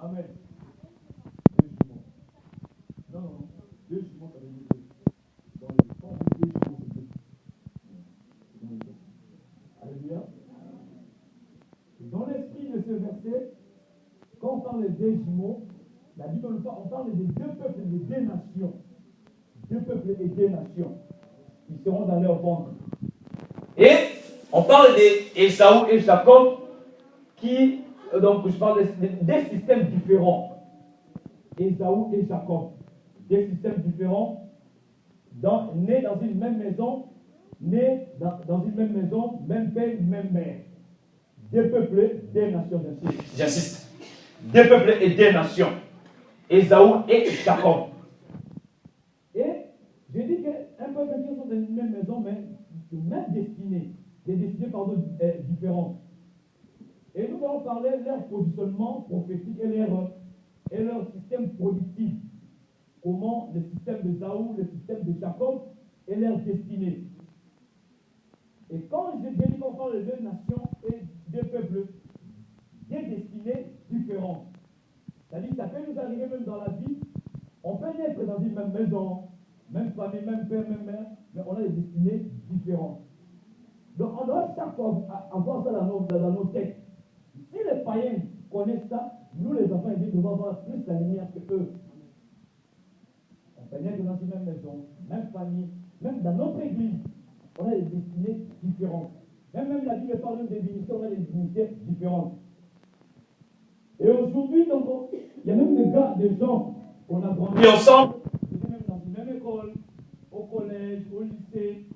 Amen. Deux jumeaux. Non, non, non. Deux jumeaux, ça veut dire deux. Dans le quand on dit deux jumeaux, c'est deux. Alléluia. Dans l'esprit de ce verset, quand on parle des jumeaux, la Bible on parle des deux peuples et des deux nations. Deux peuples et deux nations. Ils seront dans leur ventre. Et on parle d'Ésaü et Jacob qui, donc je parle des systèmes différents. Ésaü et Jacob. Des systèmes différents, nés dans une même maison, nés dans une même maison, même père, même mère. Deux peuples, deux nations, j'insiste. Deux peuples et deux nations. Ésaü et Jacob. Et je dis qu'un peuple qui sont dans une même maison, mais même destinée, des destinées différentes. Et nous allons parler de leur positionnement prophétique et leur système productif. Comment le système d'Ésaü, le système de Jacob et leur destinée. Et quand je dis qu'on parle de deux nations et deux peuples, des destinées différentes. C'est-à-dire que ça peut nous arriver même dans la vie, on peut naître dans une même maison, même famille, même père, même mère, mais on a des destinées différentes. Donc on doit chaque fois avoir ça dans nos têtes. Si les païens connaissent ça, nous les enfants, ils devons avoir plus la lumière que eux. On peut naître dans une même maison, même famille, même dans notre église, on a des destinées différentes. Même la Bible parle des ministères, on a des ministères différentes. Et aujourd'hui, donc, il y a même des gens qu'on a grandi ensemble, ils étaient même dans une même école, au collège, au lycée.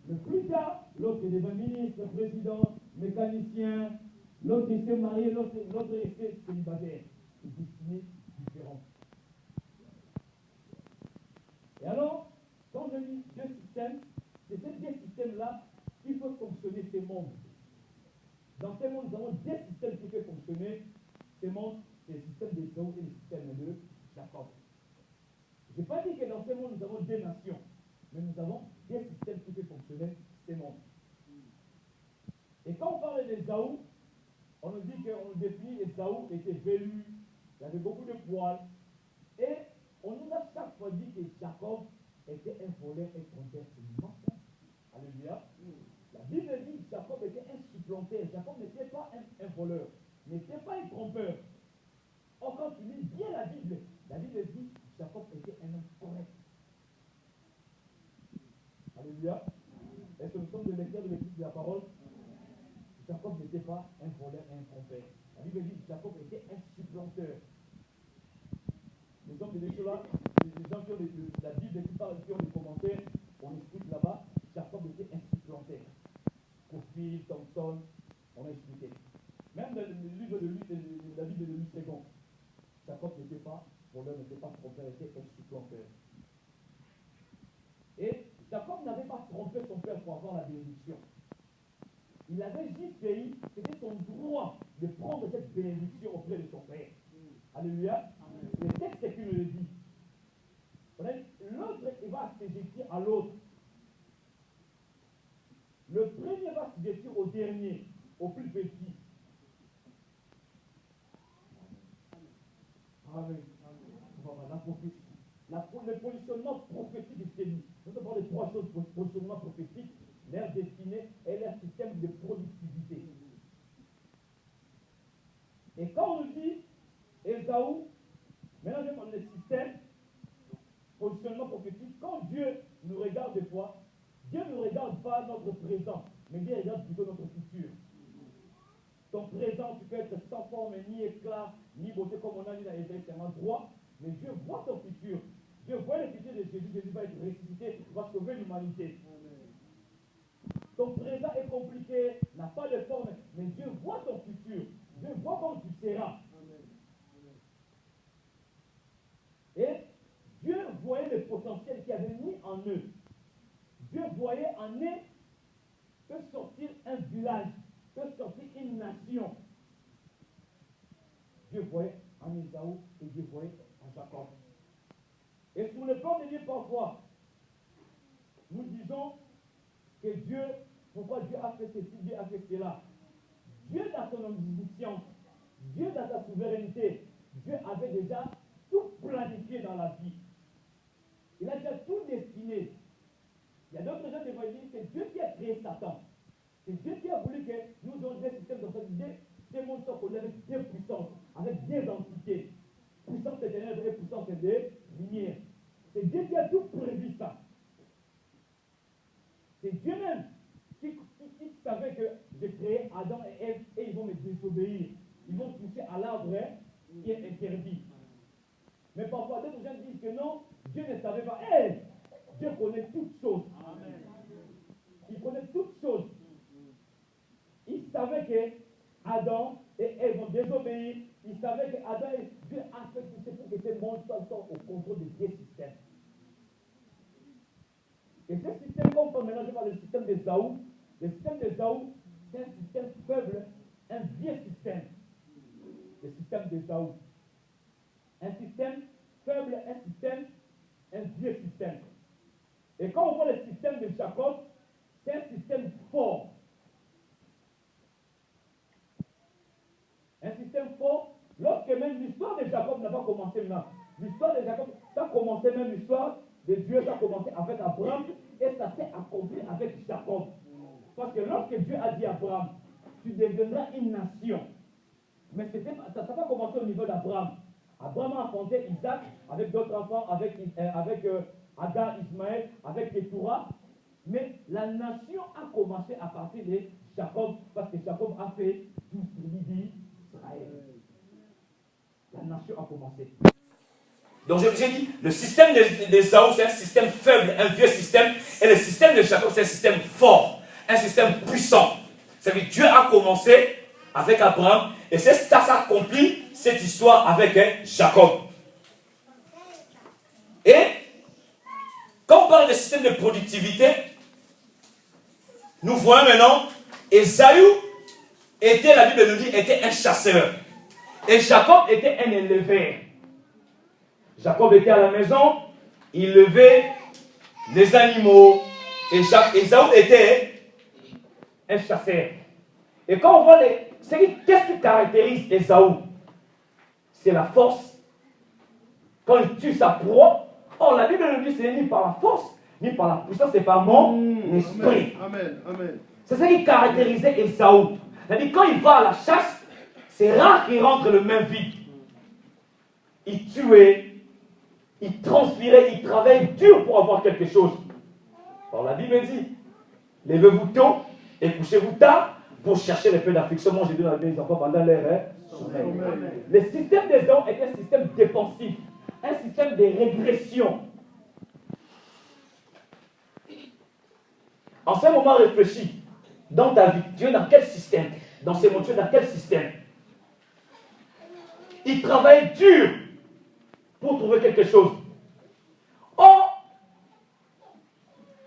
Mais plus tard, l'autre est devenu ministre, président, mécanicien, l'autre s'est marié, l'autre est célibataire. C'est destinées différentes. Et alors, quand je dis deux systèmes, c'est ces deux systèmes-là qui peuvent fonctionner ces mondes. Dans ces mondes, nous avons deux systèmes qui peuvent fonctionner ces mondes, c'est le système d'Ésaü et le système de Jacob. Je n'ai pas dit que dans ces mondes, nous avons deux nations, mais nous avons deux systèmes qui peuvent fonctionner ces mondes. Et quand on parle d'Ésaü, on nous dit qu'on définit Ésaü était velu, il y avait beaucoup de poils, et on nous a chaque fois dit que Jacob était un voleur et trompeur. C'est une mensonge. Alléluia. La Bible dit que Jacob était un supplanteur. Jacob n'était pas un voleur, n'était pas un trompeur. Or, quand tu lis bien la Bible dit que Jacob était un homme correct. Alléluia. Est-ce que nous sommes des lecteurs de l'écriture de la parole? Jacob n'était pas un voleur et un trompeur. La Bible dit que Jacob était un supplanteur. Les gens qui ont là, les gens qui ont la Bible qui ont des commentaires, on explique là-bas, Jacob était un supplanteur. Courfil, Thompson, on a expliqué. Même dans le livre de la Bible de Louis II, Jacob n'était pas voleur, n'était pas trompeur, était un supplanteur. Et Jacob n'avait pas trompé son père pour avoir la bénédiction. Il avait juste payé, c'était son droit de prendre cette bénédiction auprès de son père. Alléluia. Le texte c'est qu'il le dit. L'autre, il va s'éjecter à l'autre. Le premier va s'éjecter au dernier, au plus petit. Amen. Voilà, la prophétie. Le positionnement prophétique de celui. Nous avons les trois choses: positionnement prophétique, leur destinée et leur système de productivité. Et quand on dit Ésaü, maintenant le système, positionnement prophétique, quand Dieu nous regarde des fois, Dieu ne regarde pas notre présent, mais Dieu regarde plutôt notre futur. Ton présent, tu peux être sans forme, ni éclat, ni beauté, comme on a dit dans Ésaïe 53, mais Dieu voit ton futur. Dieu voit le futur de Jésus. Jésus va être ressuscité, va sauver l'humanité. Ton présent est compliqué, n'a pas de forme, mais Dieu voit ton futur. Dieu voit comment tu seras. Et Dieu voyait le potentiel qu'il avait mis en eux. Dieu voyait en eux peut sortir un village, peut sortir une nation. Dieu voyait en Ésaü et Dieu voyait en Jacob. Et sur le plan de Dieu, parfois, nous disons que Dieu, pourquoi Dieu a fait ceci, Dieu a fait cela. Dieu dans son omniscience, Dieu dans sa souveraineté, Dieu la vie. Il a déjà tout destiné. Il y a d'autres gens qui vont dire que c'est Dieu qui a créé Satan. C'est Dieu qui a voulu que nous ayons des systèmes comme ça. Ces mondes sont connus avec des puissances, avec des entités. Puissance des ténèbres et puissance des lumières. C'est Dieu qui a tout prévu ça. C'est Dieu même qui savait que j'ai créé Adam et Ève et ils vont me désobéir. Ils vont toucher à l'arbre qui est interdit. Mais parfois, d'autres gens disent que non, Dieu ne savait pas. Hey, Dieu connaît toutes choses. Amen. Il connaît toutes choses. Il savait que Adam et Ève vont désobéir. Il savait que Adam et Dieu a fait tout ça pour que ces mondes soient au contrôle de ces systèmes. Et ce système, comme on peut mélanger par le système d'Ésaü, le système d'Ésaü, c'est un système faible, un vieux système. Le système d'Ésaü. Un système faible, un vieux système. Et quand on voit le système de Jacob, c'est un système fort. Un système fort, lorsque même l'histoire de Jacob n'a pas commencé maintenant. L'histoire de Jacob, ça a commencé même l'histoire de Dieu, ça a commencé avec Abraham et ça s'est accompli avec Jacob. Parce que lorsque Dieu a dit à Abraham, tu deviendras une nation. Mais ça n'a pas commencé au niveau d'Abraham. Abraham a enfanté Isaac avec d'autres enfants, avec Agar, Ismaël, avec Ketura. Mais la nation a commencé à partir de Jacob, parce que Jacob a fait 12 tribus d'Israël. La nation a commencé. Donc je vous ai dit, le système d'Ésaü, c'est un système faible, un vieux système. Et le système de Jacob, c'est un système fort, un système puissant. Ça veut dire que Dieu a commencé avec Abraham. Et c'est ça s'accomplit, cette histoire avec Jacob. Et quand on parle de système de productivité, nous voyons maintenant, Ésaü était, la Bible nous dit, était un chasseur. Et Jacob était un éleveur. Jacob était à la maison, il levait les animaux. Et Ésaü était un chasseur. Et quand on voit qu'est-ce qui caractérise Ésaü? C'est la force. Quand il tue sa proie, la Bible nous dit que ce n'est ni par la force, ni par la puissance, c'est par mon esprit. Amen. Amen. C'est ça qui caractérisait Ésaü. C'est-à-dire quand il va à la chasse, c'est rare qu'il rentre le main vide. Il tuait, il transpirait, il travaillait dur pour avoir quelque chose. Alors la Bible dit, levez-vous tôt et couchez-vous tard pour chercher les peu d'affliction. Moi, j'ai dit dans les enfants pendant leur sommeil. Le système des hommes est un système dépensif, un système de régression. En ce moment, réfléchis. Dans ta vie, tu es dans quel système? Dans ces mots, tu es dans quel système? Il travaille dur pour trouver quelque chose. Or,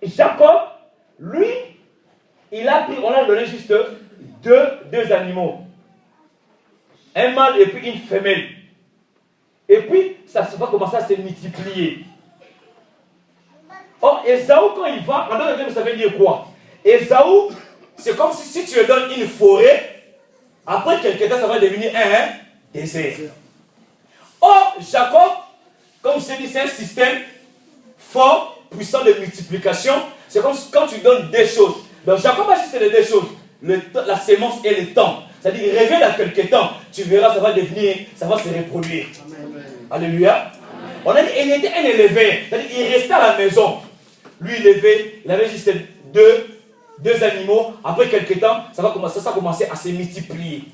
Jacob, lui, il a pris, on a donné juste deux animaux. Un mâle et puis une femelle. Et puis, ça va commencer à se multiplier. Or, Ésaü, quand il va, pendant le temps, ça veut dire quoi? Ésaü, c'est comme si tu lui donnes une forêt, après quelques temps, ça va devenir un désert. Or, Jacob, comme je dis, c'est un système fort, puissant de multiplication. C'est comme quand tu donnes des choses. Donc, Jacob a juste les deux choses, la sémence et le temps. C'est-à-dire, rêver dans quelques temps, tu verras, ça va devenir, ça va se reproduire. Amen. Alléluia. Amen. On a dit, il était un éleveur. C'est-à-dire, il restait à la maison. Lui, il élevait, il avait juste deux animaux. Après quelques temps, ça va commencer à se multiplier.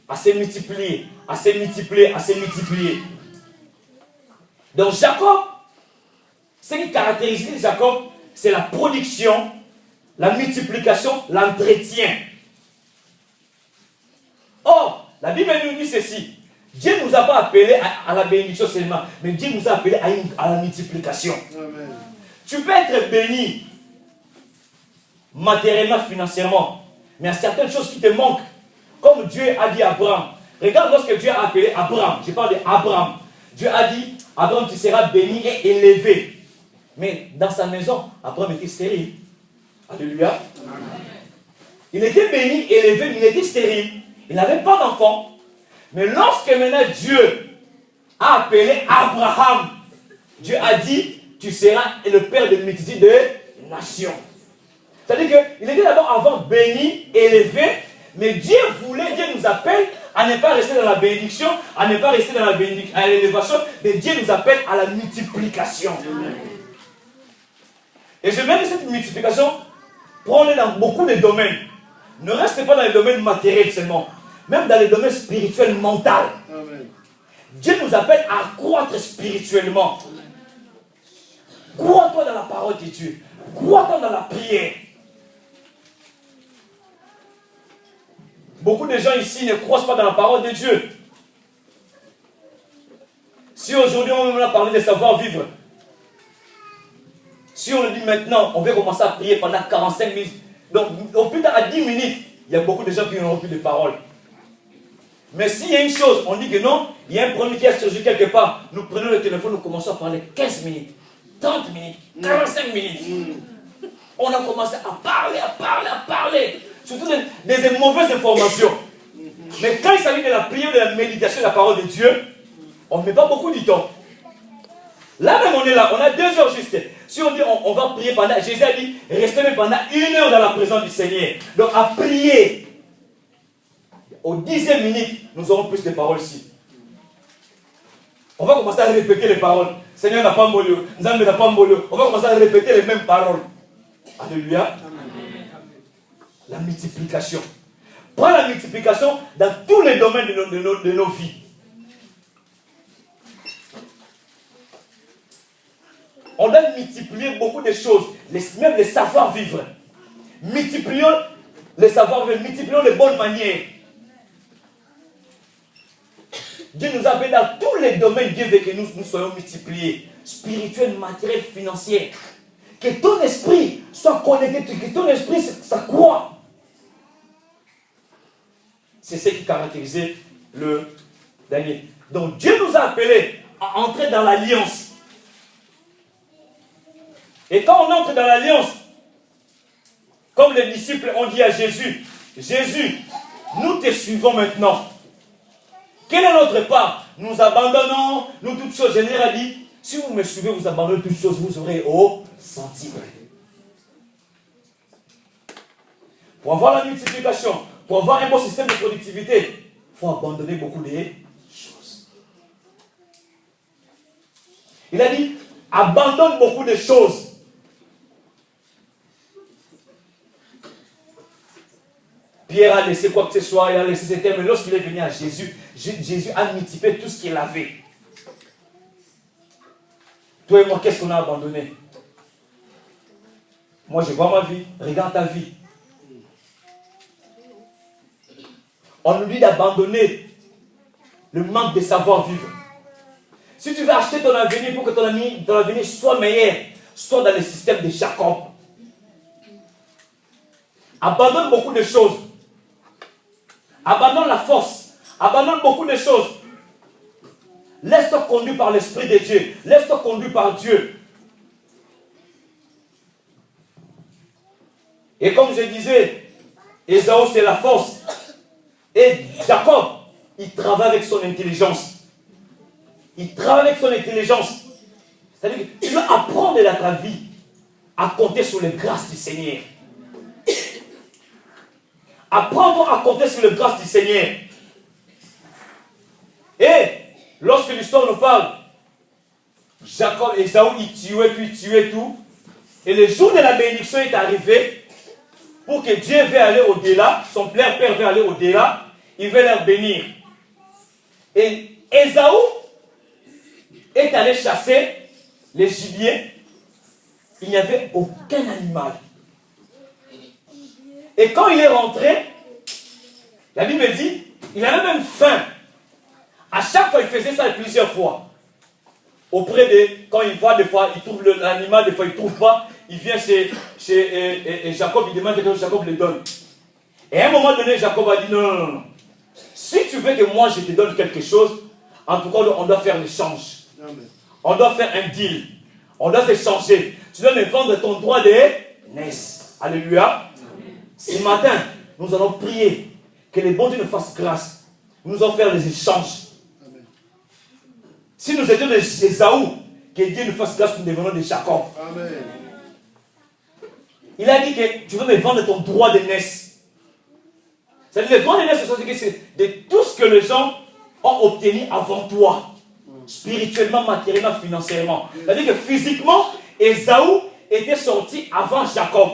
À se multiplier, à se multiplier, à se multiplier. Donc Jacob, ce qui caractérise Jacob, c'est la production, la multiplication, l'entretien. Or, la Bible nous dit ceci. Dieu ne nous a pas appelés à la bénédiction seulement, mais Dieu nous a appelés à la multiplication. Amen. Tu peux être béni matériellement, financièrement, mais il y a certaines choses qui te manquent. Comme Dieu a dit à Abraham. Regarde lorsque Dieu a appelé Abraham. Je parle d'Abraham. Dieu a dit, Abraham, tu seras béni et élevé. Mais dans sa maison, Abraham était stérile. Alléluia. Il était béni, élevé, mais il était stérile. Il n'avait pas d'enfant. Mais lorsque maintenant Dieu a appelé Abraham, Dieu a dit, tu seras le père de multitude de nations. C'est-à-dire qu'il était d'abord avant béni, élevé, mais Dieu nous appelle à ne pas rester dans la bénédiction, à ne pas rester dans à l'élévation, mais Dieu nous appelle à la multiplication. Et je mets cette multiplication, prenez dans beaucoup de domaines. Ne restez pas dans les domaines matériels seulement, même dans les domaines spirituels, mentaux. Dieu nous appelle à croître spirituellement. Crois-toi dans la parole de Dieu. Crois-toi dans la prière. Beaucoup de gens ici ne croient pas dans la parole de Dieu. Si aujourd'hui on va parler de savoir-vivre, si on le dit maintenant, on va commencer à prier pendant 45 minutes. Donc, au plus tard, à 10 minutes, il y a beaucoup de gens qui n'ont plus de parole. Mais s'il y a une chose, on dit que non, il y a un problème qui a surgi quelque part. Nous prenons le téléphone, nous commençons à parler 15 minutes, 30 minutes, 45 minutes. On a commencé à parler. Surtout des mauvaises informations. Mais quand il s'agit de la prière, de la méditation de la parole de Dieu, on ne met pas beaucoup de temps. Là même on est là, on a 2 heures juste. Si on dit on va prier pendant, Jésus a dit, restez même pendant 1 heure dans la présence du Seigneur. Donc à prier, aux 10e minute, nous aurons plus de paroles ici. On va commencer à répéter les paroles. Seigneur n'a pas molé, Nzambe n'a pas molé. On va commencer à répéter les mêmes paroles. Alléluia. La multiplication. Prends la multiplication dans tous les domaines de nos vies. On doit multiplier beaucoup de choses, même les savoir-vivre. Multiplions les savoir-vivre, multiplions les bonnes manières. Dieu nous appelle dans tous les domaines, Dieu veut que nous soyons multipliés. Spirituel, matériel, financier. Que ton esprit soit connecté, que ton esprit s'accroît. C'est ce qui caractérisait le Daniel. Donc Dieu nous a appelés à entrer dans l'alliance. Et quand on entre dans l'alliance, comme les disciples ont dit à Jésus, Jésus, nous te suivons maintenant. Quelle est notre part? Nous abandonnons, nous toutes choses. Jésus a dit, si vous me suivez, vous abandonnez toutes choses, vous aurez au centime. Pour avoir la multiplication, pour avoir un bon système de productivité, il faut abandonner beaucoup de choses. Il a dit, abandonne beaucoup de choses. Pierre a laissé quoi que ce soit, il a laissé ses termes, mais lorsqu'il est venu à Jésus, Jésus a multiplié tout ce qu'il avait. Toi et moi, qu'est-ce qu'on a abandonné? Moi, je vois ma vie, regarde ta vie. On nous dit d'abandonner le manque de savoir-vivre. Si tu veux acheter ton avenir pour que ton avenir soit meilleur, sois dans le système de Jacob. Abandonne beaucoup de choses. Abandonne la force. Abandonne beaucoup de choses. Laisse-toi conduire par l'Esprit de Dieu. Laisse-toi conduire par Dieu. Et comme je disais, Ésaü c'est la force. Et Jacob, il travaille avec son intelligence. Il travaille avec son intelligence. C'est-à-dire que tu dois apprendre dans ta vie à compter sur les grâces du Seigneur. Apprends à compter sur les grâces du Seigneur. Et lorsque l'histoire nous parle, Jacob et Ésaü, ils tuaient tout. Et le jour de la bénédiction est arrivé pour que Dieu veuille aller au-delà. Son père veut aller au-delà. Il veut leur bénir. Et Ésaü est allé chasser les gibiers. Il n'y avait aucun animal. Et quand il est rentré, la Bible dit, il avait même faim. À chaque fois, il faisait ça plusieurs fois. Auprès de, quand il voit, des fois, il trouve l'animal, des fois, il ne trouve pas. Il vient chez Jacob, il demande que Jacob le donne. Et à un moment donné, Jacob a dit, non. Si tu veux que moi, je te donne quelque chose, en tout cas, on doit faire l'échange. On doit faire un deal. On doit s'échanger. Tu dois me vendre ton droit d'aînesse. Alléluia. Ce matin, nous allons prier que les bons Dieu nous fassent grâce. Nous allons faire les échanges. Amen. Si nous étions des Ésaü que Dieu nous fasse grâce pour nous devenons de Jacob. Amen. Il a dit que tu veux me vendre ton droit de naissance. C'est-à-dire le droit de naissance, c'est de tout ce que les gens ont obtenu avant toi. Spirituellement, matériellement, financièrement. C'est-à-dire que physiquement, Ésaü était sorti avant Jacob.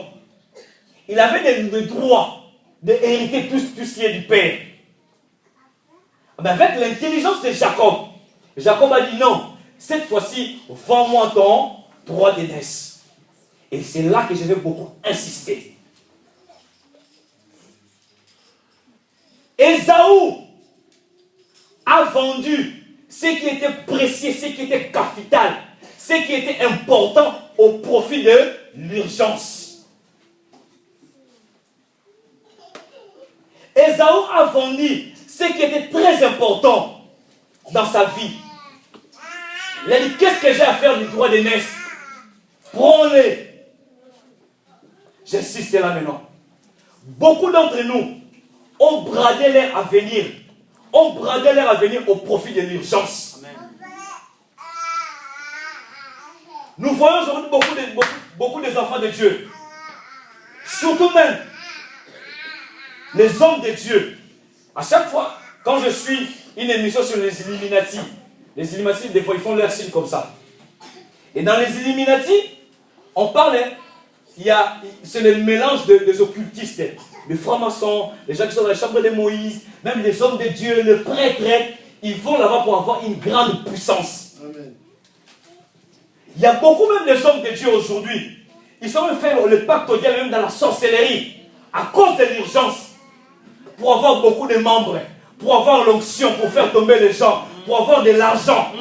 Il avait des droits d'hériter tout ce qui est du père. Mais avec l'intelligence de Jacob, Jacob a dit non, cette fois-ci, vends-moi ton droit d'aînesse. Et c'est là que je vais beaucoup insister. Ésaü a vendu ce qui était précieux, ce qui était capital, ce qui était important au profit de l'urgence. Ésaü a vendu ce qui était très important dans sa vie. Il a dit, qu'est-ce que j'ai à faire du droit d'aînesse? Prends-le. J'insiste là maintenant. Beaucoup d'entre nous ont bradé leur avenir. Ont bradé leur avenir au profit de l'urgence. Nous voyons aujourd'hui beaucoup des enfants de Dieu. Surtout même les hommes de Dieu. À chaque fois, quand je suis une émission sur les Illuminati, des fois, ils font leur signe comme ça. Et dans les Illuminati, on parle, c'est le mélange des occultistes, des francs-maçons, les gens qui sont dans la chambre de Moïse, même les hommes de Dieu, les prêtres, ils vont là-bas pour avoir une grande puissance. Amen. Il y a beaucoup même des hommes de Dieu aujourd'hui. Ils sont même fait le pacte au diable, même dans la sorcellerie, à cause de l'urgence, pour avoir beaucoup de membres, pour avoir l'onction, pour faire tomber les gens, pour avoir de l'argent.